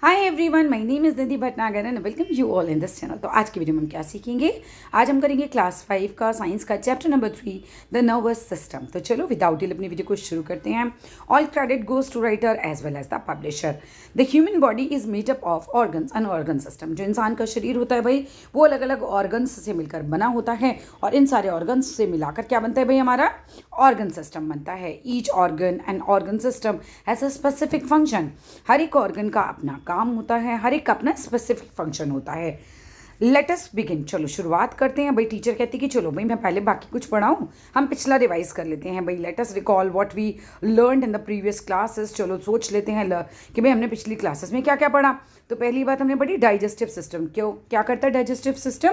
Hi everyone, my name is Nidhi Bhatnagar and welcome you all in this channel. तो आज की video में हम क्या सीखेंगे? आज हम करेंगे क्लास 5 का साइंस का chapter number 3 the nervous system. तो चलो विदाउट डिले अपनी वीडियो को शुरू करते हैं। All credit goes to writer as well as the publisher. The human body is made up of organs and organ system. जो इंसान का शरीर होता है भाई, वो अलग अलग ऑर्गन्स से मिलकर बना होता है और इन सारे ऑर्गन्स से मिलाकर क्या बनता है भाई? हमारा ऑर्गन सिस्टम बनता है। Each organ and organ system has a specific function. हर एक ऑर्गन का अपना काम होता है, हर एक का अपना स्पेसिफिक फंक्शन होता है। Let us begin. चलो शुरुआत करते हैं भाई। टीचर कहती है कि चलो भाई मैं पहले बाकी कुछ पढ़ाऊँ, हम पिछला रिवाइज कर लेते हैं भाई। Let us recall what we learned in the previous classes. चलो सोच लेते हैं कि भाई हमने पिछली क्लासेस में क्या क्या पढ़ा। तो पहली बात हमने पढ़ी डाइजेस्टिव सिस्टम। क्यों क्या करता है digestive system?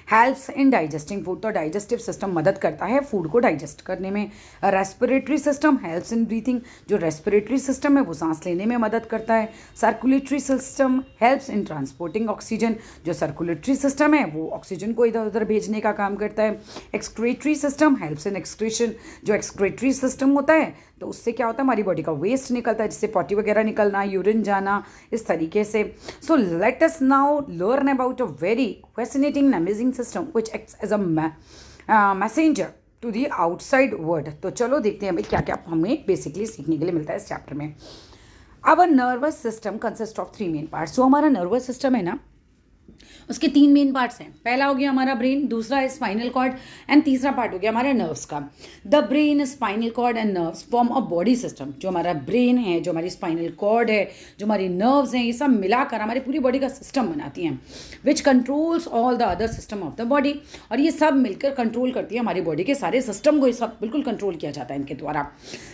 Helps in digesting food. तो डाइजेस्टिव सिस्टम मदद करता है फूड को डाइजेस्ट करने में। Respiratory system helps in breathing. जो रेस्पिरेटरी सिस्टम है वो सांस लेने में मदद करता है। Circulatory system helps in transporting oxygen. जो सर्कुलेटरी सिस्टम है वो ऑक्सीजन को इधर उधर भेजने का काम करता है। Excretory system helps in excretion. जो एक्सक्रीटरी सिस्टम होता है तो उससे क्या होता है, हमारी बॉडी का वेस्ट निकलता है, जिससे पॉटी वगैरह निकलना, यूरिन जाना, इस तरीके से। So let us now learn about a very fascinating and amazing system which acts as a messenger to the outside world। तो चलो देखते हैं भाई क्या क्या हमें बेसिकली सीखने के लिए मिलता है इस चैप्टर में। Our nervous system consist of 3 main parts. जो हमारा नर्वस सिस्टम है ना, उसके 3 मेन पार्ट्स हैं। पहला हो गया हमारा ब्रेन, दूसरा है स्पाइनल कॉर्ड एंड तीसरा पार्ट हो गया हमारा नर्व्स का। The brain, spinal cord and nerves form a body system. जो हमारा ब्रेन है, जो हमारी स्पाइनल कॉर्ड है, जो हमारी नर्व्स हैं, ये सब मिलाकर हमारी पूरी बॉडी का सिस्टम बनाती हैं, विच controls all the other system of the body. और ये सब मिलकर कंट्रोल करती है हमारी बॉडी के सारे सिस्टम को। ये सब बिल्कुल कंट्रोल किया जाता है इनके द्वारा।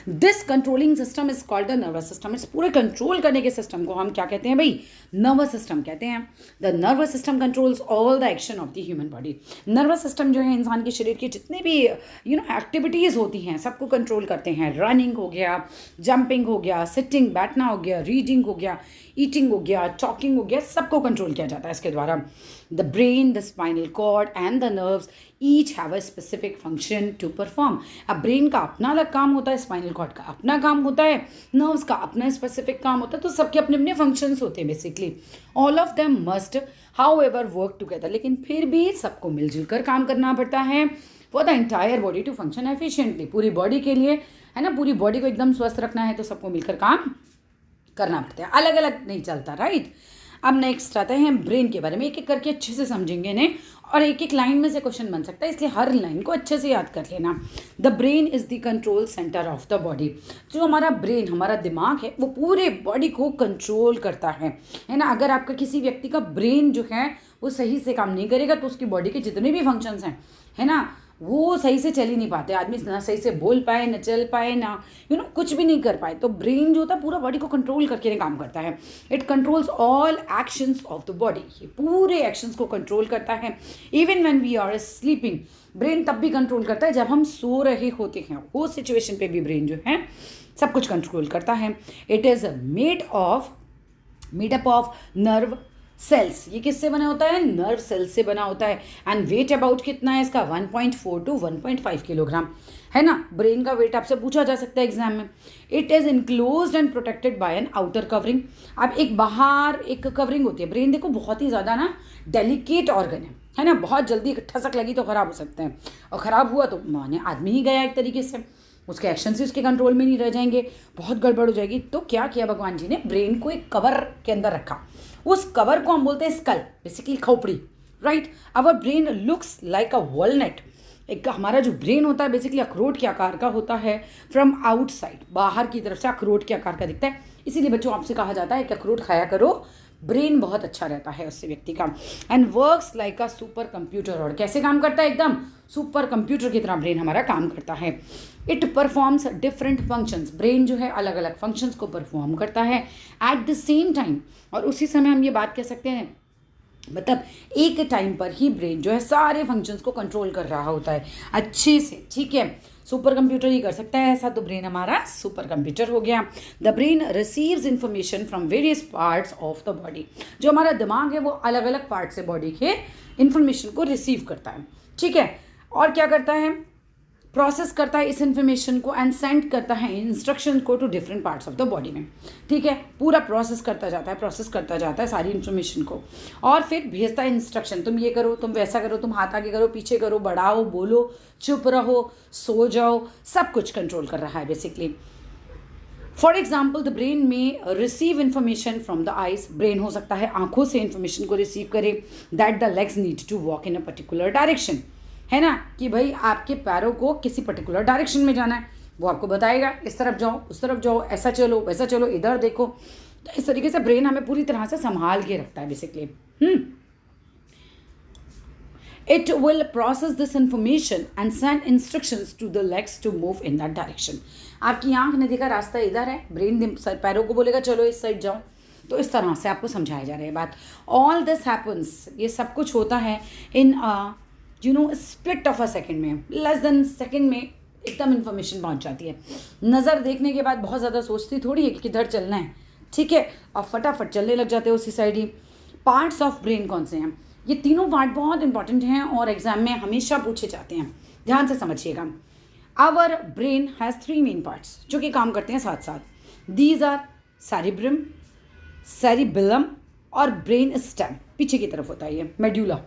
This controlling system is called the nervous system. इस पूरे कंट्रोल करने के सिस्टम को हम क्या कहते हैं भाई? नर्वस सिस्टम कहते हैं। The nervous system controls all the action of the human body. Nervous system जो है इंसान के शरीर की जितने भी एक्टिविटीज़ होती हैं सबको कंट्रोल करते हैं। रनिंग हो गया, जंपिंग हो गया, सिटिंग बैठना हो गया, रीडिंग हो गया, ईटिंग हो गया, टॉकिंग हो गया, सबको कंट्रोल किया जाता है इसके द्वारा। The brain, the spinal cord and the nerves each have a specific function to perform. अब ब्रेन का अपना अलग काम होता है, स्पाइनल कॉर्ड का अपना काम होता है, नर्व्स का अपना स्पेसिफिक काम होता है। तो सबके अपने अपने फंक्शंस होते हैं basically. All of them must how ever work together. लेकिन फिर भी सबको मिलजुल कर काम करना पड़ता है for the entire body to function efficiently. पूरी बॉडी के लिए है ना, पूरी बॉडी को एकदम स्वस्थ रखना है तो सबको मिलकर काम करना पड़ता है, अलग अलग नहीं चलता, राइट। अब नेक्स्ट आते हैं ब्रेन के बारे में। एक एक करके अच्छे से समझेंगे इन्हें और एक एक लाइन में से क्वेश्चन बन सकता है, इसलिए हर लाइन को अच्छे से याद कर लेना। The brain is the control centre of the body. जो हमारा ब्रेन, हमारा दिमाग है, वो पूरे बॉडी को कंट्रोल करता है ना। अगर आपका किसी व्यक्ति का ब्रेन जो है वो सही से काम नहीं करेगा तो उसकी बॉडी के जितने भी फंक्शंस हैं है ना, वो सही से चल ही नहीं पाते। आदमी ना सही से बोल पाए, ना चल पाए, ना कुछ भी नहीं कर पाए। तो ब्रेन जो होता है पूरा बॉडी को कंट्रोल करके काम करता है। It controls all actions of the body. ये पूरे एक्शंस को कंट्रोल करता है। Even when we are sleeping, brain तब भी कंट्रोल करता है जब हम सो रहे होते हैं। वो सिचुएशन पे भी ब्रेन जो है सब कुछ कंट्रोल करता है। It is made up of nerve cells. ये किससे बना होता है? नर्व सेल्स से बना होता है। एंड वेट अबाउट कितना है इसका? 1.4 to 1.5 किलोग्राम है ना। ब्रेन का वेट आपसे पूछा जा सकता है एग्जाम में। It is enclosed and protected by an outer covering. अब एक बाहर एक कवरिंग होती है। ब्रेन देखो बहुत ही ज़्यादा ना डेलिकेट ऑर्गन है ना, बहुत जल्दी ठसक लगी तो ख़राब हो सकते हैं, और ख़राब हुआ तो माने आदमी ही गया एक तरीके से। उसके एक्शन से उसके कंट्रोल में नहीं रह जाएंगे, बहुत गड़बड़ हो जाएगी। तो क्या किया भगवान जी ने? ब्रेन को एक कवर के अंदर रखा। उस कवर को हम बोलते हैं स्कल, बेसिकली खोपड़ी, right. Our brain looks like a walnut. एक हमारा जो ब्रेन होता है बेसिकली अखरोट के आकार का होता है। फ्रॉम आउटसाइड, बाहर की तरफ से अखरोट के आकार का दिखता है। इसीलिए बच्चों आपसे कहा जाता है कि अखरोट खाया करो, ब्रेन बहुत अच्छा रहता है उससे व्यक्ति का। And works like a super computer. और कैसे काम करता है? एकदम सुपर कंप्यूटर की तरह ब्रेन हमारा काम करता है। It performs different functions. Brain जो है अलग अलग फंक्शंस को परफॉर्म करता है एट द सेम टाइम। और उसी समय हम ये बात कह सकते हैं, मतलब एक टाइम पर ही ब्रेन जो है सारे फंक्शंस को कंट्रोल कर रहा होता है अच्छे से, ठीक है। सुपर कंप्यूटर ही कर सकता है ऐसा, तो ब्रेन हमारा सुपर कंप्यूटर हो गया। The brain receives information from various parts of the body. जो हमारा दिमाग है वो अलग अलग पार्ट से बॉडी के इंफॉर्मेशन को रिसीव करता है, ठीक है। और क्या करता है? प्रोसेस करता है इस इन्फॉर्मेशन को एंड सेंड करता है इंस्ट्रक्शन को to different parts of the body में। ठीक है, पूरा प्रोसेस करता जाता है सारी इन्फॉर्मेशन को, और फिर भेजता है इंस्ट्रक्शन, तुम ये करो, तुम वैसा करो, तुम हाथ आगे करो, पीछे करो, बढ़ाओ, बोलो, चुप रहो, सो जाओ, सब कुछ कंट्रोल कर रहा है basically. For example the brain में receive information from the eyes, brain हो सकता है आंखों से इन्फॉर्मेशन को रिसीव करे that the legs need to walk in a particular direction, है ना, कि भाई आपके पैरों को किसी पर्टिकुलर डायरेक्शन में जाना है, वो आपको बताएगा इस तरफ जाओ, उस तरफ जाओ, ऐसा चलो, वैसा चलो, इधर देखो। तो इस तरीके से ब्रेन हमें पूरी तरह से संभाल के रखता है basically. It will process this information and send instructions to the legs to move in that direction. आपकी आंख ने देखा रास्ता इधर है, ब्रेन पैरों को बोलेगा चलो इस साइड जाओ, तो इस तरह से आपको समझाया जा रहा है बात। ऑल दिस हैपन्स, ये सब कुछ होता है इन स्प्लिट ऑफ अ सेकेंड में, लेस देन सेकेंड में एकदम इन्फॉर्मेशन पहुंच जाती है। नज़र देखने के बाद बहुत ज़्यादा सोचती थोड़ी है कि किधर चलना है, ठीक है, और फटाफट चलने लग जाते हैं उसी side he. Parts of brain कौन से हैं? ये तीनों पार्ट बहुत इंपॉर्टेंट हैं और एग्जाम में हमेशा पूछे जाते हैं, ध्यान से समझिएगा। Our brain has 3 main parts जो कि काम करते हैं साथ साथ। दीज आर सेरिब्रम, सेरिबेलम और ब्रेन स्टेम, पीछे की तरफ होता है ये मेड्यूला।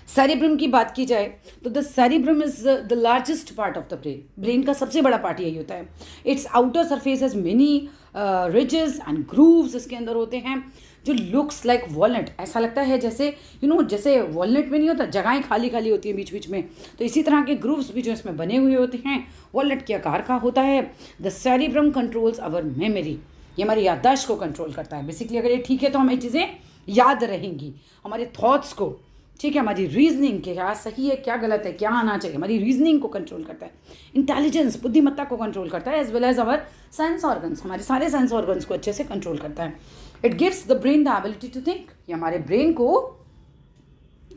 सेरिब्रम की बात की जाए तो the cerebrum is the largest part of the brain, brain का सबसे बड़ा पार्ट यही होता है। Its outer surface has many ridges and grooves, इसके अंदर होते हैं जो लुक्स लाइक वॉलनट, ऐसा लगता है जैसे जैसे वॉलनट में नहीं होता, जगहें खाली खाली होती हैं बीच बीच में, तो इसी तरह के ग्रूव्स भी जो इसमें बने हुए होते हैं वॉलनट के आकार का होता है। The cerebrum controls our memory, ये हमारी याददाश्त को कंट्रोल करता है बेसिकली। अगर ये ठीक है तो हमें चीज़ें याद रहेंगी, हमारे थॉट्स को, ठीक है, हमारी रीजनिंग के क्या सही है क्या गलत है क्या आना चाहिए, हमारी रीजनिंग को कंट्रोल करता है। इंटेलिजेंस, बुद्धिमत्ता को कंट्रोल करता है, as well as our sense organs, हमारे सारे सेंस ऑर्गन्स को अच्छे से कंट्रोल करता है। It gives the brain the ability to think, ये हमारे ब्रेन को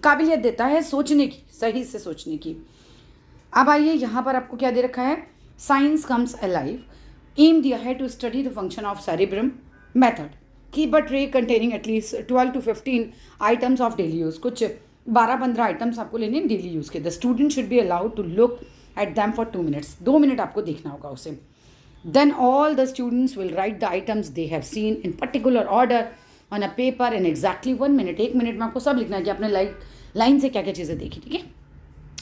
काबिलियत देता है सोचने की, सही से सोचने की। अब आइए यहाँ पर आपको क्या दे रखा है, साइंस कम्स अलाइव, एम दिया है to study the function of cerebrum method, keep a tray containing at least 12 to 15 items of daily use, कुछ 12-15 आइटम्स आपको लेने हैं डेली यूज़ के। The student should be allowed to look at them for 2 minutes, 2 minute आपको देखना होगा उसे। Then all the students will write the items they have seen in particular order on a paper in exactly 1 minute, 1 minute में आपको सब लिखना है कि आपने लाइन से क्या क्या चीज़ें देखी, ठीक है।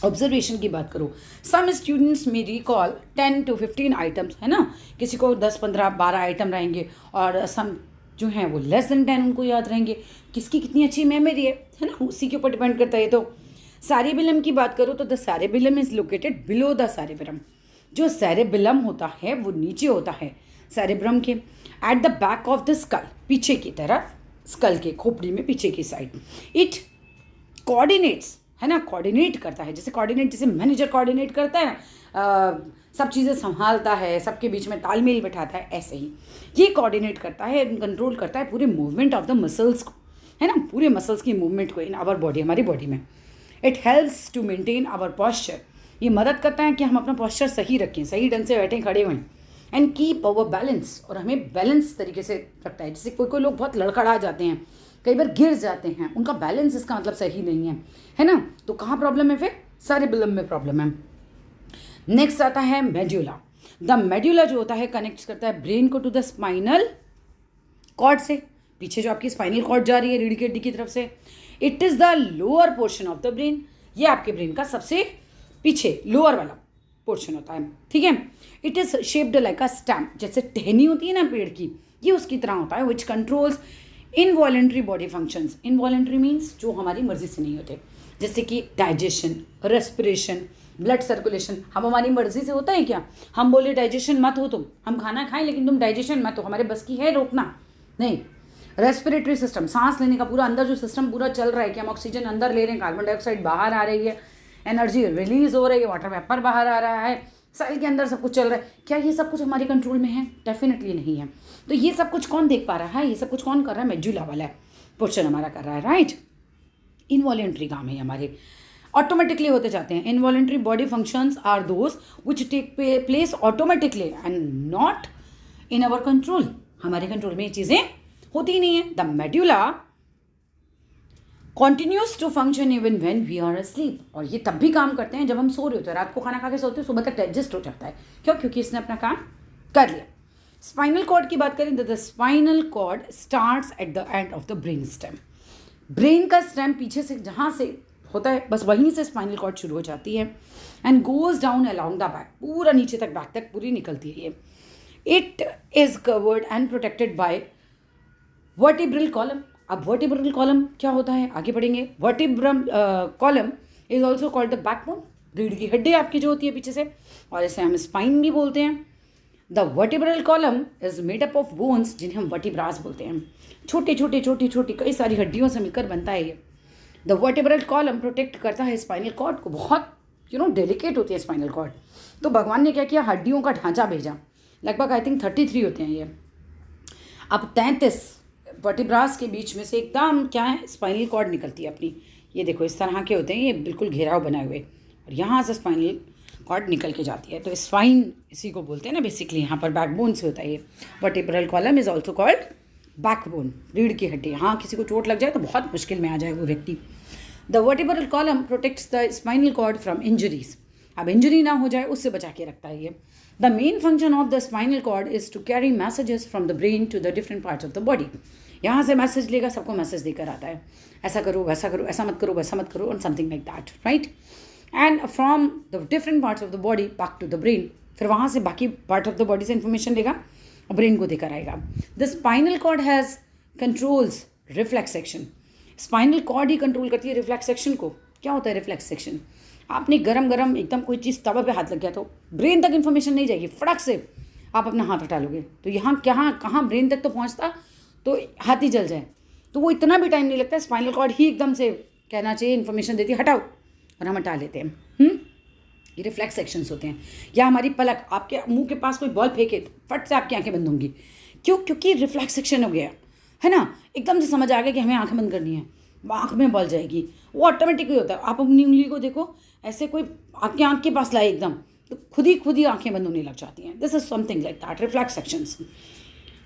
ऑब्जर्वेशन की बात करो, सम स्टूडेंट्स में रिकॉल 10 to 15 आइटम्स, है ना, किसी को 10, 15, 12 आइटम रहेंगे और सम जो हैं वो लेस देन 10 उनको याद रहेंगे। किसकी कितनी अच्छी मेमोरी है ना, उसी के ऊपर डिपेंड करता है। तो सेरिबेलम की बात करो तो the cerebellum is located below the cerebrum, जो सेरिबेलम होता है वो नीचे होता है सेरिब्रम के, at the back of the skull, पीछे की तरफ, स्कल के खोपड़ी में पीछे की साइड। इट कोऑर्डिनेट्स, है ना, कोऑर्डिनेट करता है, जैसे मैनेजर कोऑर्डिनेट करता है ना, सब चीज़ें संभालता है, सबके बीच में तालमेल बैठाता है, ऐसे ही ये कोऑर्डिनेट करता है, कंट्रोल करता है पूरे मूवमेंट ऑफ द मसल्स को, है ना, पूरे मसल्स की मूवमेंट को इन आवर बॉडी, हमारी बॉडी में। It helps to maintain our posture, ये मदद करता है कि हम अपना पॉस्चर सही रखें, सही ढंग से बैठें, खड़े हुए, एंड कीप आवर बैलेंस, और हमें बैलेंस तरीके से रखता है। जैसे कोई लोग बहुत लड़खड़ा जाते हैं, कई बार गिर जाते हैं, उनका बैलेंस इसका मतलब सही नहीं है ना, तो कहाँ प्रॉब्लम है, फिर सेरिबेलम में प्रॉब्लम है। नेक्स्ट आता है मेड्यूला। द मेड्यूला जो होता है कनेक्ट करता है ब्रेन को टू द स्पाइनल कॉर्ड से, पीछे जो आपकी स्पाइनल कॉर्ड जा रही है रीढ़ की हड्डी की तरफ से। It is the lower portion of the brain, ये आपके ब्रेन का सबसे पीछे लोअर वाला पोर्शन होता है, ठीक है। It is shaped like a stem, जैसे टहनी होती है ना पेड़ की, ये उसकी तरह होता है। विच controls involuntary body functions, involuntary means जो हमारी मर्जी से नहीं होते, जैसे कि डाइजेशन, रेस्पिरेशन, ब्लड सर्कुलेशन। हम हमारी मर्जी से होता है क्या, हम बोले डाइजेशन मत हो तुम, हम खाना खाएं लेकिन तुम डाइजेशन मत हो, हमारे बस की है रोकना नहीं। रेस्पिरेटरी सिस्टम, सांस लेने का पूरा अंदर जो सिस्टम पूरा चल रहा है कि हम ऑक्सीजन अंदर ले रहे हैं, कार्बन डाइऑक्साइड बाहर आ रही है, एनर्जी रिलीज हो रही है, वाटर वेपर बाहर आ रहा है, सेल के अंदर सब कुछ चल रहा है, क्या ये सब कुछ हमारे कंट्रोल में है? डेफिनेटली नहीं है। तो ये सब कुछ कौन देख पा रहा है, ये सब कुछ कौन कर रहा है? मेड्यूला वाला पोर्शन हमारा कर रहा है, राइट। इनवॉलेंट्री काम है हमारे, ऑटोमेटिकली होते जाते हैं। Involuntary body functions are those which take place automatically and not in our control, हमारे कंट्रोल में ये चीज़ें होती ही नहीं है। The medulla continues to function even when we are asleep। और ये तब भी काम करते हैं जब हम सो रहे होते हैं। रात को खाना खा के सोते हैं, सुबह तक डाइजेस्ट हो जाता है। क्यों? क्योंकि इसने अपना काम कर लिया। स्पाइनल कॉर्ड की बात करें तो the spinal cord starts at the end of the brain stem. Brain का स्टेम पीछे से जहाँ से होता है, बस वहीं से स्पाइनल कॉर्ड शुरू हो जाती है and goes down along the back, पूरा नीचे तक, बैक तक पूरी निकलती है ये। It is covered and protected bye vertebral column. अब वर्टिब्रल कॉलम क्या होता है, आगे बढ़ेंगे। Vertebral column is also called the backbone. रीढ़ की हड्डी आपकी जो होती है पीछे से, और इसे हम स्पाइन भी बोलते हैं। The vertebral column is made up of bones, जिन्हें हम वर्टिब्रास बोलते हैं। छोटी कई सारी हड्डियों से मिलकर बनता है ये। द वर्टिब्रल कॉलम प्रोटेक्ट करता है स्पाइनल कॉर्ड को। बहुत डेलिकेट होती है स्पाइनल कॉर्ड। तो भगवान ने क्या किया, हड्डियों का ढांचा भेजा। लगभग आई थिंक 33 होते हैं ये। अब 33 वर्टिब्रास के बीच में से एकदम क्या है, स्पाइनल कॉर्ड निकलती है अपनी। ये देखो इस तरह के होते हैं, ये बिल्कुल घेराव बनाए हुए, और यहाँ से स्पाइनल कॉर्ड निकल के जाती है। तो स्पाइन इसी को बोलते हैं ना बेसिकली। यहाँ पर बैकबोन से होता है ये। Vertebral column is also called backbone, रीढ़ की हड्डी। हाँ, किसी को चोट लग जाए तो बहुत मुश्किल में आ जाए वो व्यक्ति। The vertebral column protects the spinal cord from injuries. अब इंजरी ना हो जाए उससे बचा के रखता है ये। The main function of the spinal cord is to carry messages from the brain to the different parts of the body. यहाँ से मैसेज लेगा, सबको मैसेज देकर आता है, ऐसा करो वैसा करो, ऐसा मत करो वैसा मत करो, और something like that, right. And from the different parts of the body back to the brain. फिर वहाँ से बाकी पार्ट ऑफ द बॉडी से इन्फॉर्मेशन लेगा और ब्रेन को देकर आएगा। The spinal cord has controls reflex action. Spinal cord ही कंट्रोल करती है रिफ्लेक्स एक्शन को। क्या होता है रिफ्लेक्स सेक्शन? आपने गरम एकदम कोई चीज़ तवा पे हाथ लग गया तो ब्रेन तक इन्फॉर्मेशन नहीं जाएगी, फटक से आप अपना हाथ हटा लोगे। तो यहाँ कहाँ ब्रेन तक तो पहुँचता तो हाथ ही जल जाए, तो वो इतना भी टाइम नहीं लगता। स्पाइनल कॉर्ड ही एकदम से कहना चाहिए इन्फॉर्मेशन देती है, हटाओ, और हम हटा लेते हैं। ये रिफ्लेक्स एक्शंस होते हैं। या हमारी पलक, आपके मुंह के पास कोई बॉल फेंके तो फट से आपकी आंखें बंद होंगी। क्यों? क्योंकि रिफ्लेक्स एक्शन हो गया है ना। एकदम से समझ आ गया कि हमें आंखें बंद करनी है, आँख में बॉल जाएगी, वो ऑटोमेटिकली होता है। आप अपनी उंगली को देखो, ऐसे कोई आपकी आँख के पास लाए एकदम, तो खुद ही आंखें बंद होने लग जाती हैं। This is something like that, reflex actions.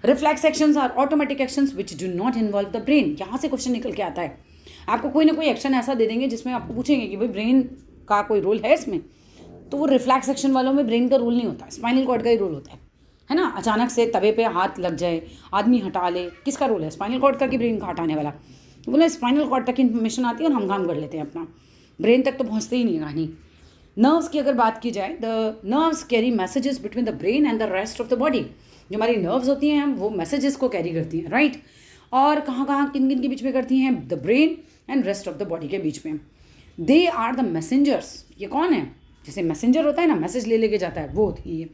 Reflex actions are automatic actions which do not involve the brain. यहाँ से क्वेश्चन निकल के आता है, आपको कोई ना कोई एक्शन ऐसा दे देंगे जिसमें आपको पूछेंगे कि भाई ब्रेन का कोई रोल है इसमें, तो वो रिफ्लेक्स एक्शन वालों में ब्रेन का रोल नहीं होता, स्पाइनल कॉर्ड का ही रोल होता है ना। अचानक से तवे पे हाथ लग जाए, आदमी हटा ले, किसका रोल है? स्पाइनल कॉर्ड का कि ब्रेन का हटाने वाला? तो बोले स्पाइनल कॉर्ड तक इन्फॉर्मेशन आती है और हम काम कर लेते हैं अपना, ब्रेन तक तो पहुँचते ही नहीं कहानी। नर्व्स की अगर बात की जाए, the nerves carry messages between the brain and the rest of the body. जो हमारी नर्व्स होती हैं वो मैसेजेस को कैरी करती हैं, राइट। और कहाँ किन के बीच में करती हैं? The brain and rest of the body के बीच में। They are the messengers. ये कौन है? जैसे मैसेंजर होता है ना, मैसेज लेके जाता है, वो होती है।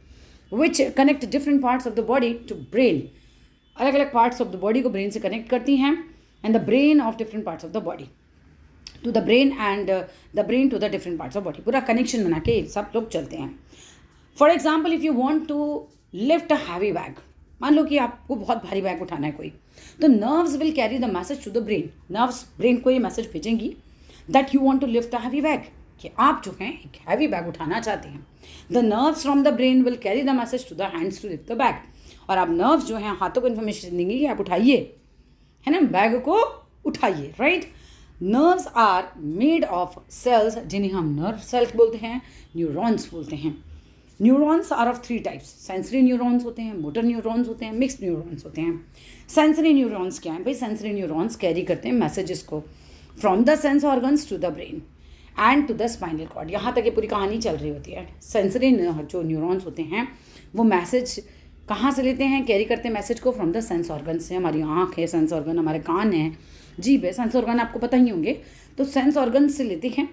Which connect different parts of the body to brain. अलग अलग पार्ट्स ऑफ द बॉडी को ब्रेन से कनेक्ट करती हैं, and the brain of different parts of the body to the brain, and the brain to the different parts of body. पूरा connection बना के सब लोग चलते हैं। For example, if you want to lift a heavy bag, मान लो कि आपको बहुत भारी बैग उठाना है कोई, तो nerves will carry the message to the brain. Nerves brain को ये मैसेज भेजेंगी that you want to lift a heavy bag, कि आप जो हैं एक हैवी बैग उठाना चाहते हैं। The nerves from the brain will carry the message to the hands to lift the bag. और आप नर्व्स जो हैं हाथों को इन्फॉर्मेशन देंगे कि आप उठाइए, है ना, बैग को उठाइए, right. Nerves are made of cells, जिन्हें हम नर्व सेल्स बोलते हैं, न्यूरॉन्स बोलते हैं। Neurons are of 3 types. Sensory neurons होते हैं, मोटर न्यूरॉन्स होते हैं, मिक्स्ड न्यूरॉन्स होते हैं। सेंसरी न्यूरॉन्स क्या हैं भाई? सेंसरी न्यूरॉन्स कैरी करते हैं मैसेजेस को from the sense organs to the brain and to the spinal cord. यहाँ तक ये पूरी कहानी चल रही होती है। सेंसरी जो न्यूरॉन्स होते हैं वो मैसेज कहाँ से लेते हैं? कैरी करते हैं मैसेज को फ्रॉम द सेंस ऑर्गन से। हमारी आँख है सेंस ऑर्गन, हमारे कान है, जीभ है, सेंस ऑर्गन आपको पता ही होंगे। तो सेंस ऑर्गन से लेते हैं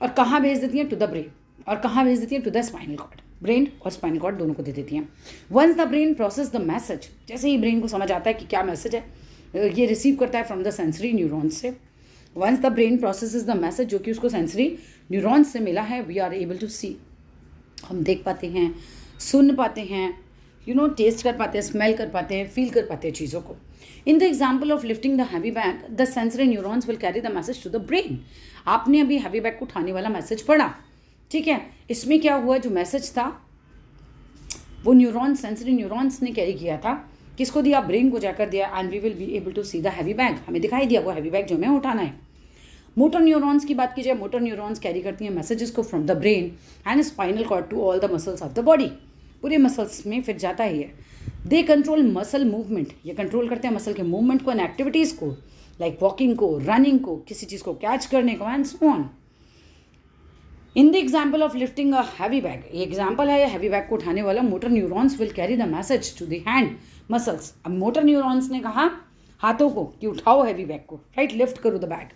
और कहाँ भेज देती हैं? To the brain. और कहाँ भेज देती है? To the spinal cord. Brain और स्पाइनल कॉर्ड दोनों को दे देती हैं। Once the brain process the message, जैसे ही ब्रेन को समझ आता है कि क्या मैसेज है, ये रिसीव करता है फ्रॉम द सेंसरी न्यूरॉन्स से। Once the brain processes the message, जो कि उसको सेंसरी न्यूरॉन्स से मिला है, we are able to see, हम देख पाते हैं, सुन पाते हैं, टेस्ट कर पाते हैं, स्मेल कर पाते हैं, फील कर पाते हैं चीज़ों को। In the example of lifting the heavy bag, the sensory neurons will carry the message to the brain. आपने अभी हैवी बैग को उठाने वाला मैसेज पढ़ा, ठीक है। इसमें क्या हुआ? जो मैसेज था वो न्यूरॉन्स, सेंसरी न्यूरॉन्स ने कैरी किया था। किसको दिया? ब्रेन को जाकर दिया। And we will be able to see the heavy bag. हमें दिखाई दिया वो हैवी बैग जो हमें उठाना है। मोटर न्यूरॉन्स की बात की जाए, मोटर न्यूरॉन्स कैरी करती हैं मैसेजेस को from the brain and spinal cord to all the muscles of the body. पूरे मसल्स में फिर जाता ही है। दे कंट्रोल मसल मूवमेंट, ये कंट्रोल करते हैं मसल के मूवमेंट को एंड एक्टिविटीज़ को, लाइक वॉकिंग को, रनिंग को, किसी चीज़ को कैच करने को and so on. In the example of lifting a heavy bag, ये एग्जाम्पल है हैवी बैग को उठाने वाला। Motor neurons will carry the message to the hand muscles. अब मोटर न्यूरॉन्स ने कहा हाथों को कि उठाओ हैवी बैग को, राइट, लिफ्ट करो द बैग।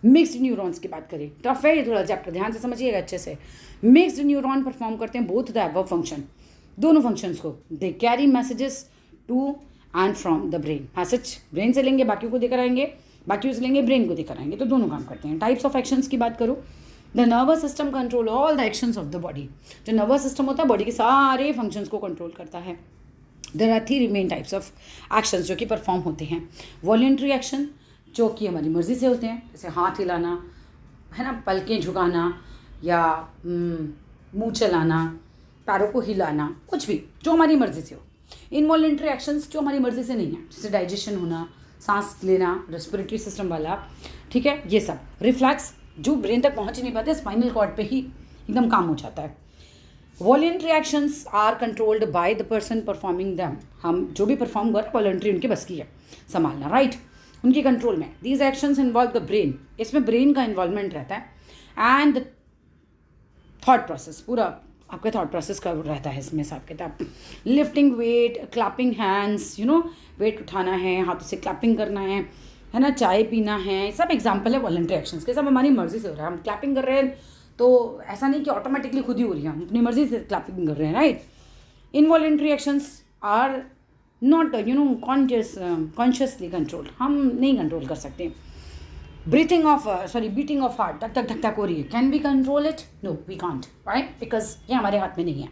मिक्स्ड न्यूरॉन्स की बात करें, टफ है ये थोड़ा चैप्टर, ध्यान से समझिएगा अच्छे से। मिक्स्ड न्यूरॉन परफॉर्म करते हैं बोथ द अबव फंक्शन, दोनों फंक्शंस को। They carry messages to and from the brain. Message brain से लेंगे, बाकियों को देकर आएंगे, बाकी से लेंगे, ब्रेन को देकर आएंगे, तो दोनों काम करते हैं। टाइप्स ऑफ एक्शंस की बात करूँ, the nervous system control all the actions of the body. जो नर्वस सिस्टम होता है बॉडी के सारे फंक्शंस को कंट्रोल करता है। There are 3 main types of actions जो कि परफॉर्म होते हैं। वॉलेंट्री एक्शन जो कि हमारी मर्जी से होते हैं, जैसे हाथ हिलाना है ना, पलकें झुकाना या मुंह चलाना, पैरों को हिलाना, कुछ भी जो हमारी मर्जी से हो। इनवॉलेंट्री एक्शंस जो हमारी मर्जी से नहीं है, जैसे डाइजेशन होना, सांस लेना, रेस्पिरेटरी सिस्टम वाला, ठीक है, ये सब। रिफ्लैक्स जो ब्रेन तक पहुंच ही नहीं पाते, स्पाइनल कॉर्ड पे ही एकदम काम हो जाता है। Voluntary actions are controlled by the person performing them. हम जो भी परफॉर्म कर, वॉलेंट्री उनकी बस की है संभालना, राइट, उनके कंट्रोल में। These actions involve the brain, इसमें ब्रेन का इन्वॉल्वमेंट रहता है एंड थॉट प्रोसेस, पूरा आपका थॉट प्रोसेस का रहता है इसमें हिसाब किताब। Lifting weight, clapping hands, you know, weight उठाना है, हाथों से क्लैपिंग करना है ना, चाय पीना है, सब एग्जाम्पल है वॉलेंट्री एक्शंस के। सब हमारी मर्जी से हो रहा है। हम क्लैपिंग कर रहे हैं तो ऐसा नहीं कि ऑटोमेटिकली खुद ही हो रही है, हम अपनी मर्जी से क्लैपिंग कर रहे हैं, right. Involuntary actions are not consciously controlled, हम नहीं कंट्रोल कर सकते। बीटिंग ऑफ हार्ट, धक धक धक धक हो रही है, can we control it? No, we can't, right, because ये हमारे हाथ में नहीं है,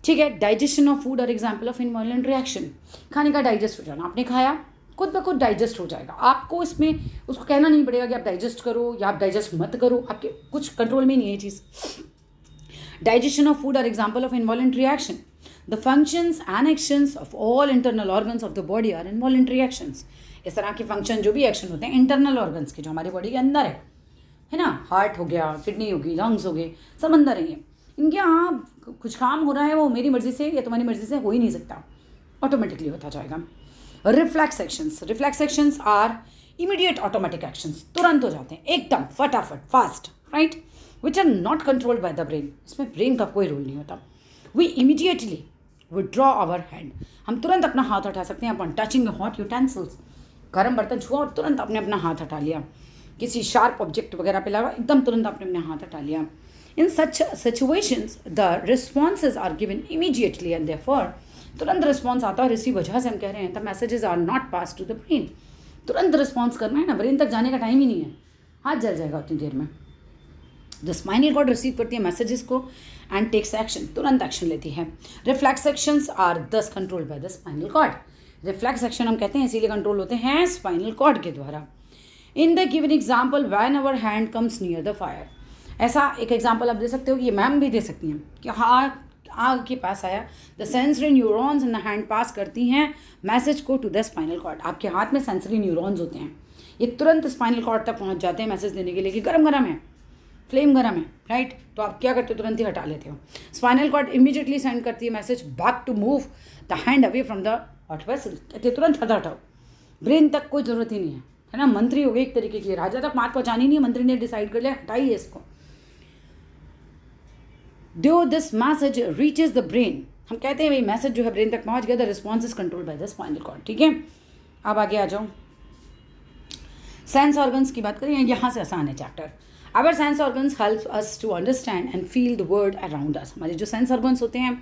ठीक है। डाइजेशन ऑफ फूड और एग्जाम्पल ऑफ इनवॉलेंट्री एक्शन, खाने का डाइजेस्ट हो जाना, आपने खाया खुद ब खुद डाइजेस्ट हो जाएगा, आपको इसमें उसको कहना नहीं पड़ेगा कि आप डाइजेस्ट करो या आप डाइजेस्ट मत करो, आपके कुछ कंट्रोल में नहीं है ये चीज़। Digestion of food are example of involuntary action. The functions and actions of all internal organs of the body are involuntary actions. इस तरह के फंक्शन जो भी एक्शन होते हैं इंटरनल ऑर्गन्स के, जो हमारी बॉडी के अंदर है ना, हार्ट हो गया, किडनी होगी, लंग्स हो गए, सब अंदर है। इनके यहाँ कुछ काम हो रहा है, वो मेरी मर्जी से या तुम्हारी मर्जी से हो ही नहीं सकता, ऑटोमेटिकली होता जाएगा। Reflex actions are immediate automatic actions, तुरंत हो जाते हैं, एकदम फटाफट, fast, right, which are not controlled by the brain. इसमें ब्रेन का कोई रोल नहीं होता। We immediately withdraw our hand, हम तुरंत अपना हाथ हटा सकते हैं अपॉन टचिंग हॉट यूटेंसिल्स। गर्म बर्तन छुआ और तुरंत आपने अपना हाथ हटा लिया, किसी शार्प ऑब्जेक्ट वगैरह पे लगा, एकदम तुरंत आपने अपने हाथ हटा लिया। In such situations the responses are given immediately and therefore, तुरंत रिस्पॉन्स आता है और इसी वजह से हम कह रहे हैं the messages are not pass to the brain. तुरंत रिस्पॉन्स करना है ना, ब्रेन तक जाने का टाइम ही नहीं है, हाथ जल जाएगा उतनी देर में। द स्पाइनल कॉर्ड रिसीव करती है मैसेजेस को एंड टेक्स एक्शन, तुरंत एक्शन लेती है। Reflex actions are thus controlled by the spinal cord. Reflex action हम कहते हैं इसीलिए कंट्रोल होते हैं स्पाइनल कॉर्ड के द्वारा। In the given example when our hand comes near the fire, ऐसा एक एग्जाम्पल आप दे सकते हो कि ये मैम भी दे सकती हैं कि हाँ आग के पास आया, the sensory neurons in the hand pass करती हैं मैसेज को टू द स्पाइनल कॉर्ड। आपके हाथ में सेंसरी न्यूरॉन्स होते हैं, ये तुरंत स्पाइनल कॉर्ड तक पहुंच जाते हैं मैसेज देने के लिए कि गरम गरम है, फ्लेम गरम है, राइट। तो आप क्या करते हो, तुरंत ही हटा लेते हो। स्पाइनल कॉर्ड इमीडिएटली सेंड करती है message back to move the hand away from the hot vessel, कहते तुरंत हटाओ, ब्रेन तक कोई ज़रूरत ही नहीं है ना। मंत्री हो गए एक तरीके की, राजा तक बात पहुँचानी नहीं है, मंत्री ने डिसाइड कर लिया हटाइए इसको। दो this message reaches the brain, हम कहते हैं भाई मैसेज जो है ब्रेन तक पहुंच गया, the response is controlled by the spinal cord, ठीक है। अब आगे आ जाओ, सेंस ऑर्गन्स की बात करें, यहाँ से आसान है chapter. Our sense organs help us to understand and feel the world around us. हमारे जो सेंस ऑर्गन्स होते हैं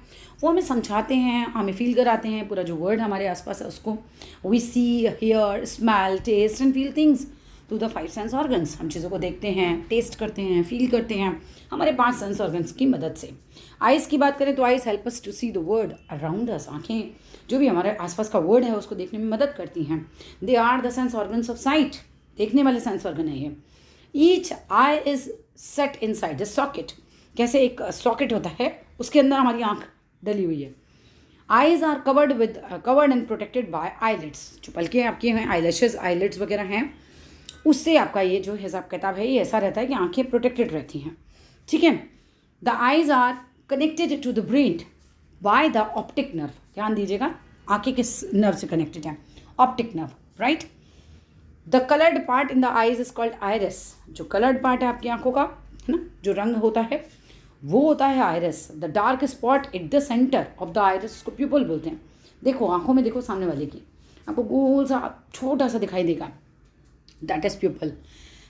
वो हमें समझाते हैं, हमें फील कराते हैं पूरा जो वर्ल्ड हमारे आसपास है उसको। We see, hear, smell, taste and feel things through the 5 sense organs. हम चीज़ों को देखते हैं, टेस्ट करते हैं, फील करते हैं हमारे 5 सेंस ऑर्गन्स की मदद से। आइज़ की बात करें तो eyes help us to see the world around us. आँखें जो भी हमारे आसपास का वर्ल्ड है उसको देखने में मदद करती हैं। They are the sense organs of sight, देखने वाले सेंस ऑर्गन है ये। Each eye is set inside the socket, कैसे एक सॉकेट होता है उसके अंदर हमारी आँख डली हुई है। Eyes are covered and protected by eyelids, जो पलकें आपकी हैं, आईलैशेस, आईलिड्स वगैरह हैं, उससे आपका ये जो हिसाब किताब है ये ऐसा रहता है कि आंखें प्रोटेक्टेड रहती हैं, ठीक है। The eyes are connected to the brain by the optic nerve, ध्यान दीजिएगा, आंखें किस नर्व से कनेक्टेड है, optic nerve, right. The coloured part in the eyes is called iris, जो कलर्ड पार्ट है आपकी आंखों का, है ना, जो रंग होता है वो होता है iris. The dark spot at the centre of the iris, उसको प्यूपल बोलते हैं। देखो आंखों में, देखो सामने वाले की, आपको गोल सा छोटा सा दिखाई देगा, that is pupil.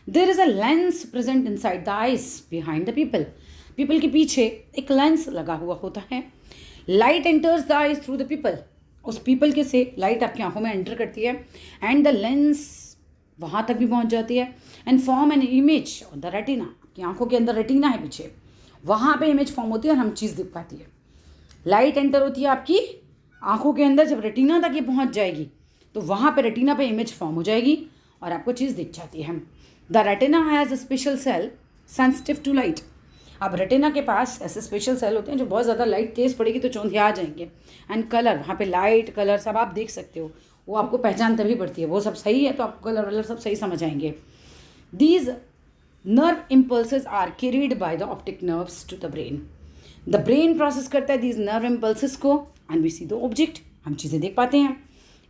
There is a lens present inside the eyes behind the pupil, pupil के पीछे एक लेंस लगा हुआ होता है। Light enters the eyes through the pupil, उस पीपल के से लाइट आपकी आंखों में एंटर करती है एंड द लेंस वहाँ तक भी पहुँच जाती है and form an image on the retina, आपकी आंखों के अंदर रेटिना है पीछे, वहाँ पे इमेज फॉर्म होती है और हम चीज़ दिख पाती है। लाइट एंटर होती है आपकी आंखों के अंदर, जब रेटिना तक ये पहुँच जाएगी तो वहाँ पे रेटिना पे इमेज फॉर्म हो जाएगी और आपको चीज़ दिख जाती है। The retina has a special cell sensitive to light, अब रेटिना के पास ऐसे स्पेशल सेल होते हैं जो बहुत ज़्यादा लाइट तेज़ पड़ेगी तो चौंधिया आ जाएंगे, एंड कलर, वहाँ पे लाइट कलर सब आप देख सकते हो, वो आपको पहचान तभी पड़ती है, वो सब सही है तो आपको कलर वलर सब सही समझ आएंगे। These nerve impulses are carried by the optic nerves to the brain, the brain process करता है दीज नर्व इम्पल्सेस को and we see the object, हम चीज़ें देख पाते हैं।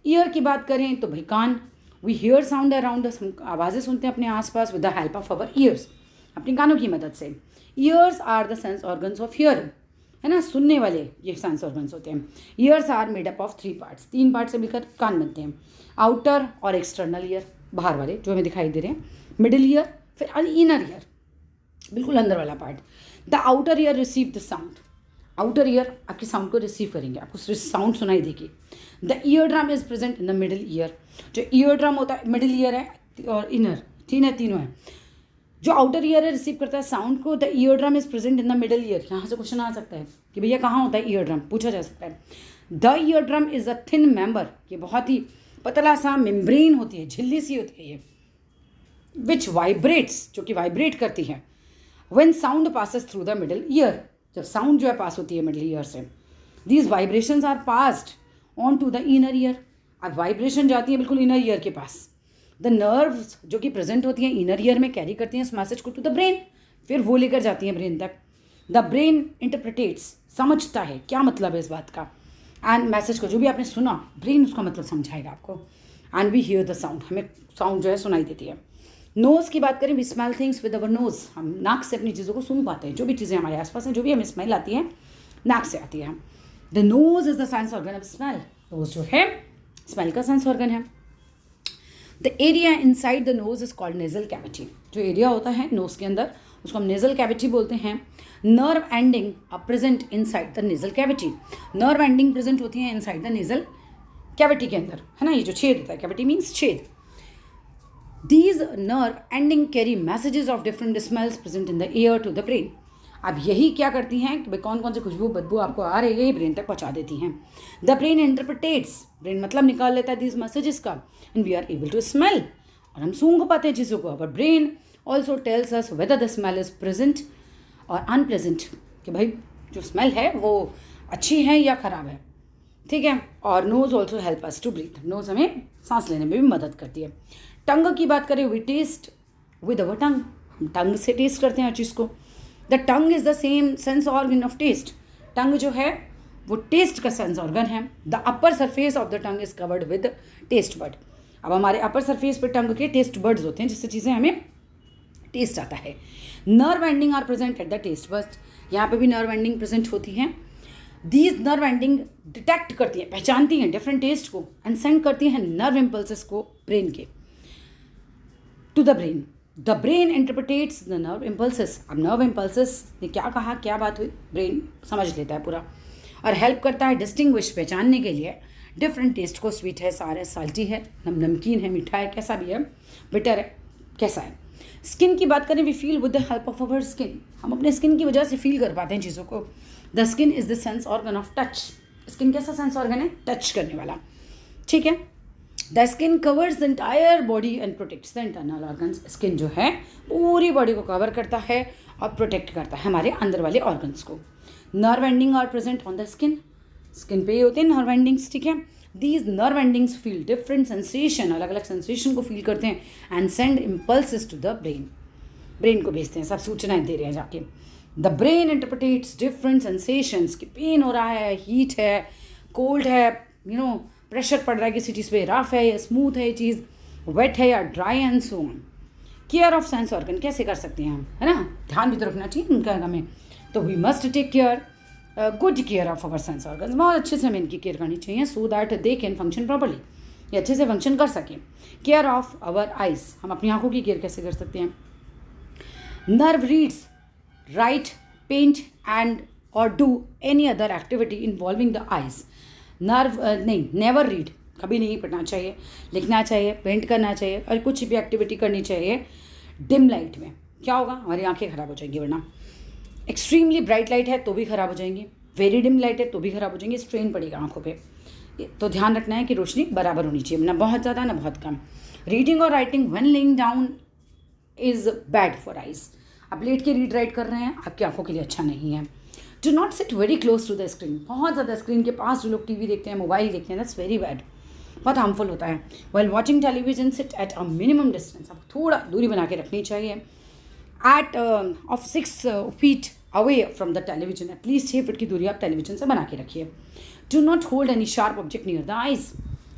ईयर की बात करें तो भाई कान, we hear sound around us, हम आवाज़ें सुनते हैं अपने आसपास with the help of our ears, अपने कानों की मदद से। Ears are the sense organs of hearing, है ना, सुनने वाले ये सेंस ऑर्गन्स होते हैं। Ears are made up of 3 parts, 3 part से मिलकर कान बनते हैं। आउटर और एक्सटर्नल ईयर, बाहर वाले जो हमें दिखाई दे रहे हैं, मिडिल ईयर, फिर इनर ईयर, बिल्कुल अंदर वाला part. The outer ear receive the sound, outer ear आपके साउंड को रिसीव करेंगे, आपको साउंड सुनाई देगी। The ear drum is present in the middle year, जो ईयर ड्रम होता है, मिडिल ईयर है और इनर, तीनों है। जो आउटर ईयर है रिसीव करता है साउंड को, the ear drum is present in the middle year. यहाँ से क्वेश्चन आ सकता है कि भैया कहाँ होता है ईयर ड्रम, पूछा जा सकता है। The ear drum is a thin member, ये बहुत ही पतला सा मेम्ब्रेन होती है, झिल्ली सी होती है ये, विच वाइब्रेट्स, जो कि वाइब्रेट करती है when sound passes through the middle ear, जब साउंड जो है पास होती है मिडिल ईयर से। These vibrations are passed on to the inner ear, अब वाइब्रेशन जाती है बिल्कुल इनर ईयर के पास। द नर्व्स जो कि प्रेजेंट होती हैं इनर ईयर में कैरी करती हैं इस मैसेज को टू द ब्रेन, फिर वो लेकर जाती हैं ब्रेन तक। द ब्रेन इंटरप्रिटेट्स, समझता है क्या मतलब है इस बात का, एंड मैसेज को जो भी आपने सुना ब्रेन उसका मतलब समझाएगा आपको। And we hear the sound, हमें साउंड जो है सुनाई देती है। नोज़ की बात करें, we smell things with our nose, हम नाक से अपनी चीज़ों को सूंघ पाते हैं, जो भी चीज़ें हमारे आसपास हैं, जो भी हमें स्मेल आती है नाक से आती है। The nose is the sense organ of smell, nose जो है स्मेल का सेंस ऑर्गन है। The area inside the nose is called nasal cavity, जो एरिया होता है नोज के अंदर उसको हम नेजल कैविटी बोलते हैं। Nerve ending are present inside the nasal cavity, nerve ending present होती है इनसाइड द नेजल कैविटी के अंदर, है ना, ये जो छेद होता है, कैविटी मीन्स छेद। These nerve ending carry messages of different smells present in the air to the brain, अब यही क्या करती हैं कि भाई कौन कौन सी खुशबू बदबू आपको आ रही है ये ब्रेन तक पहुंचा देती हैं। द ब्रेन इंटरप्रिटेट्स, ब्रेन मतलब निकाल लेता है दीज मैसेजेस का, and we are able to smell, और हम सूंघ पाते हैं चीज़ों को। Our brain also tells us whether the smell is present और अनप्रेजेंट, कि भाई जो स्मेल है वो अच्छी है या ख़राब है, ठीक है। और nose also help us to breathe, nose हमें सांस लेने में भी मदद करती है। टंग की बात करें, we taste with our tongue, हम टंग से टेस्ट करते हैं हर चीज़ को। The tongue is the same sense organ of taste, tongue जो है वो टेस्ट का सेंस ऑर्गन है। The upper surface of the tongue is covered with taste bud, अब हमारे अपर सरफेस पे टंग के टेस्ट बर्ड्स होते हैं जिससे चीज़ें हमें टेस्ट आता है। Nerve ending are present at the taste bud, यहाँ पे भी नर्व एंडिंग प्रेजेंट होती हैं। दीज नर्व एंडिंग डिटेक्ट करती हैं, पहचानती हैं डिफरेंट टेस्ट को, एंड सेंड करती हैं नर्व इम्पल्सेस को ब्रेन के to the brain. The brain interprets the nerve impulses, अब नर्व इम्पल्सेस ने क्या कहा, क्या बात हुई, ब्रेन समझ लेता है पूरा, और हेल्प करता है डिस्टिंग्विश, पहचानने के लिए डिफरेंट टेस्ट को, स्वीट है, सार है, साल्टी है, नमकीन है, मीठा है, कैसा भी है, बिटर है, कैसा है। स्किन की बात करें, we feel with the help of our skin, हम अपने स्किन की वजह से फील कर पाते हैं चीज़ों को। The skin is the sense organ of touch, skin कैसा सेंस ऑर्गन है, टच करने वाला, ठीक है। The skin covers the entire body and protects the internal organs, skin जो है पूरी बॉडी को कवर करता है और प्रोटेक्ट करता है हमारे अंदर वाले ऑर्गन्स को। Nerve ending are present on the skin, skin पे ही होते हैं नर्व एंडिंग्स, ठीक है। These nerve endings feel different sensation, अलग अलग सेंसेशन को फील करते हैं, and send impulses to the brain, brain को भेजते हैं, सब सूचनाएं दे रहे हैं जाके। The brain interprets different sensations, कि पेन हो रहा है, हीट है, कोल्ड है, प्रेशर पड़ रहा है किसी चीज़ पे, रफ है या स्मूथ है ये चीज़, वेट है या dry, and so on. Care of sense organ कैसे कर सकते हैं हम, है ना, ध्यान भी तो रखना चाहिए उनका हमें। तो we must take care, good care of our sense organs, बहुत अच्छे से हमें इनकी केयर करनी चाहिए, so that they can function properly, ये अच्छे से फंक्शन कर सकें। केयर ऑफ आवर आइज, हम अपनी आंखों की केयर कैसे कर सकते हैं। Never reads, write, paint and और do any other activity involving the eyes. Never नहीं, नेवर रीड, कभी नहीं पढ़ना चाहिए, लिखना चाहिए, पेंट करना चाहिए, और कुछ भी एक्टिविटी करनी चाहिए डिम लाइट में। क्या होगा, हमारी आंखें ख़राब हो जाएंगी, वरना एक्सट्रीमली ब्राइट लाइट है तो भी ख़राब हो जाएंगी, वेरी डिम लाइट है तो भी ख़राब हो जाएंगी, स्ट्रेन पड़ेगा आंखों पे। तो ध्यान रखना है कि रोशनी बराबर होनी चाहिए, ना बहुत ज़्यादा ना बहुत कम। रीडिंग और writing when laying down is bad for eyes, आप लेट के रीड राइट कर रहे हैं, आपकी आंखों के लिए अच्छा नहीं है। Do not sit very close to the screen, बहुत ज़्यादा स्क्रीन के पास जो लोग टीवी देखते हैं, मोबाइल देखते हैं, दैट्स वेरी बैड, बहुत हार्मफुल होता है। Well watching television, sit at a minimum distance, आपको थोड़ा दूरी बना के रखनी चाहिए, at of 6 feet away from the television, at least 6 feet की दूरी आप टेलीविजन से बना के रखिए। Do not hold any sharp object near the eyes,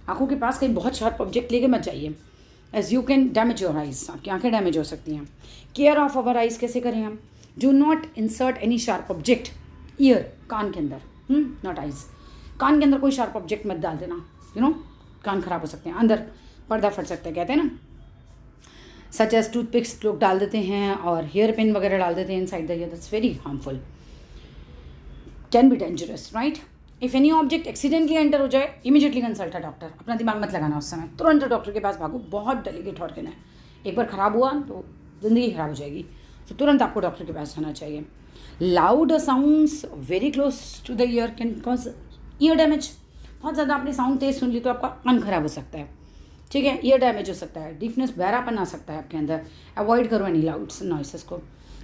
आंखों के पास कहीं बहुत शार्प ऑब्जेक्ट लेके मत जाइए, as you can damage your eyes, आपकी आंखें डैमेज हो सकती हैं। केयर ऑफ अवर आइज कैसे करें हम। Do not insert any sharp object ear, कान के अंदर, नॉट आइज, कान के अंदर कोई शार्प ऑब्जेक्ट मत डाल देना, कान खराब हो सकते हैं, अंदर पर्दा फट सकता है, कहते हैं ना। सच एज टूथपिक्स लोग डाल देते हैं, और हेयर पिन वगैरह डाल देते हैं inside the year, that's very harmful, can be dangerous, right. If any object accidentally enter हो जाए, इमीडिएटली कंसल्ट अ डॉक्टर, अपना दिमाग मत लगाना उस समय, तुरंत डॉक्टर के पास भागो, बहुत डेलिकेट ऑर्गन है, एक बार ख़राब हुआ तो ज़िंदगी ख़राब हो जाएगी, तो तुरंत आपको डॉक्टर के पास जाना चाहिए। Loud sounds very close to the ear can cause ear damage, बहुत ज़्यादा आपने साउंड तेज सुन ली तो आपका कान खराब हो सकता है, ठीक है, ईयर डैमेज हो सकता है, डीफनेस, बहरापन आ सकता है आपके अंदर। अवॉइड करो एनी लाउड नॉइसेस को,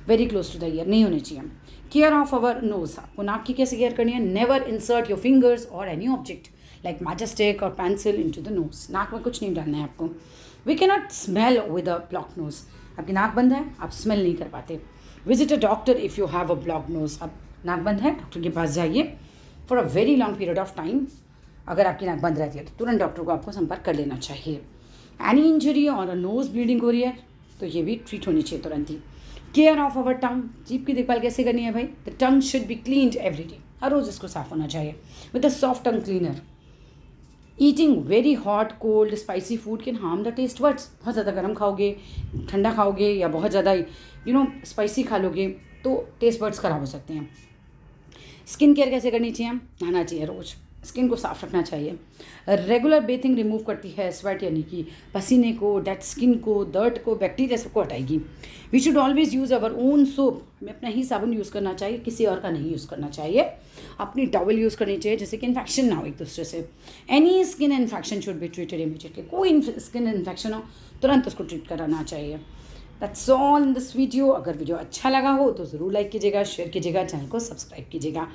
very close to the ear नहीं होने चाहिए। केयर ऑफ अवर नोज, आपको नाक की कैसे केयर करनी है। नेवर इंसर्ट योर फिंगर्स और एनी ऑब्जेक्ट लाइक मैजिस्टिक और पेंसिल इनटू द नोज, नाक में कुछ नहीं डालना है आपको। We can not smell with a block nose, आपकी नाक बंद है, आप स्मेल नहीं कर पाते। Visit a doctor if you have a block nose, अब नाक बंद है, डॉक्टर के पास जाइए for a very long period of time, अगर आपकी नाक बंद रहती है तो तुरंत डॉक्टर को आपको संपर्क कर लेना चाहिए। एनी इंजरी और नोज ब्लीडिंग हो रही है तो ये भी ट्रीट होनी चाहिए तुरंत ही। केयर ऑफ अवर टंग, जीभ की देखभाल कैसे करनी है भाई। The tongue should be cleaned every day, हर रोज़ इसको साफ होना चाहिए with a soft tongue cleaner. Eating very hot, cold, spicy food can harm the taste buds, बहुत ज़्यादा गर्म खाओगे, ठंडा खाओगे या बहुत ज़्यादा स्पाइसी खा लोगे तो टेस्ट बड्स ख़राब हो सकते हैं। स्किन केयर कैसे करनी चाहिए, नहाना चाहिए रोज़, स्किन को साफ रखना चाहिए। रेगुलर बेथिंग रिमूव करती है स्वेट यानी कि पसीने को, डेड स्किन को, डर्ट को, बैक्टीरिया सबको हटाएगी। We should always use our own soap, हमें अपना ही साबुन यूज़ करना चाहिए, किसी और का नहीं यूज़ करना चाहिए। अपनी टॉवल यूज़ करनी चाहिए जिससे कि इन्फेक्शन ना हो एक दूसरे से। Any skin infection should be treated immediately, कोई स्किन इन्फेक्शन हो तुरंत उसको ट्रीट कराना चाहिए। That's all in this video. अगर वीडियो अच्छा लगा हो तो ज़रूर लाइक कीजिएगा, शेयर कीजिएगा, चैनल को सब्सक्राइब कीजिएगा।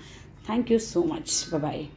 Thank you so much, bye bye.